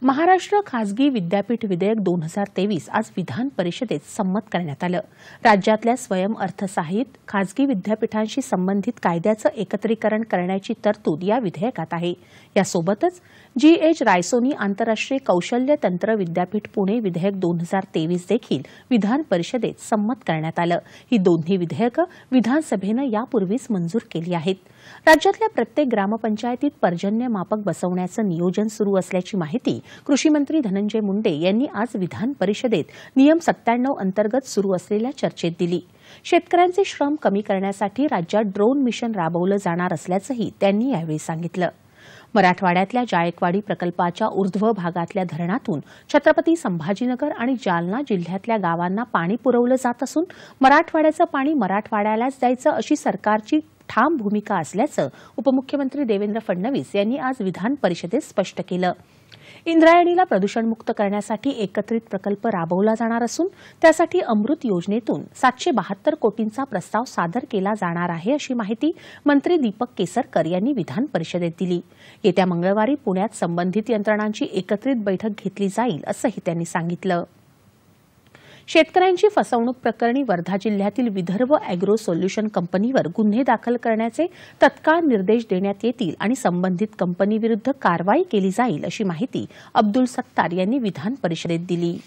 महाराष्ट्र खासगी विद्यापीठ विधेयक 2023 आज विधान परिषदेत संमत करण्यात आलं। राज्यातल्या स्वयंअर्थसहाय्यित खासगी विद्यापीठांशी संबंधित कायद्याचं एकत्रीकरण करण्याची तरतूद या विधेयकात आहे। यासोबतच जी.एच. रायसोनी आंतरराष्ट्रीय कौशल्य तंत्र विद्यापीठ पुणे विधेयक 2023 देखील विधान परिषदेत संमत करण्यात आलं। ही दोन्ही विधेयकं विधानसभेनं यापूर्वीच मंजूर केली आहेत। राज्यातल्या प्रत्येक ग्रामपंचायतीत पर्जन्यमापक बसवण्याचं नियोजन सुरू असल्याची माहिती कृषी मंत्री धनंजय मुंडे यांनी आज विधान परिषदेत नियम 97 अंतर्गत सुरू असलेल्या चर्चेत दिली। शेतकऱ्यांचे श्रम कमी करण्यासाठी राज्यात ड्रोन मिशन राबवलं जाणार असल्याचंही त्यांनी यावेळी सांगितलं। मराठवाड्यातल्या जायकवाडी प्रकल्पाच्या ऊर्ध्व भागातल्या धरणातून छत्रपती संभाजीनगर आणि जालना जिल्ह्यातल्या गावांना पाणी पुरवलं जात असून मराठवाड्याचं पाणी मराठवाड्यालाच द्यायचं अशी सरकारची ठाम भूमिका असल्याचं उपमुख्यमंत्री देवेंद्र फडणवीस यांनी आज विधान परिषदेत स्पष्ट केलं। इंद्रायणीला प्रदूषणमुक्त करण्यासाठी एकत्रित प्रकल्प राबवला जाणार असून त्यासाठी अमृत योजनेतून 772 कोटींचा प्रस्ताव सादर केला जाणार आहे अशी माहिती मंत्री दीपक केसरकर यांनी विधान परिषदेत दिली। येत्या मंगळवारी पुण्यात संबंधित यंत्रणांची एकत्रित बैठक घेतली जाईल असंही त्यांनी सांगितलं। शेतकऱ्यांची फसवणूक प्रकरणी वर्धा जिल्ह्यातील विदर्भ अॅग्रो सोल्युशन कंपनीवर गुन्हे दाखल करण्याचे तत्काळ निर्देश देण्यात येतील आणि संबंधित कंपनीविरुद्ध कारवाई केली जाईल अशी माहिती अब्दुल सत्तार यांनी विधान परिषदेत दिली।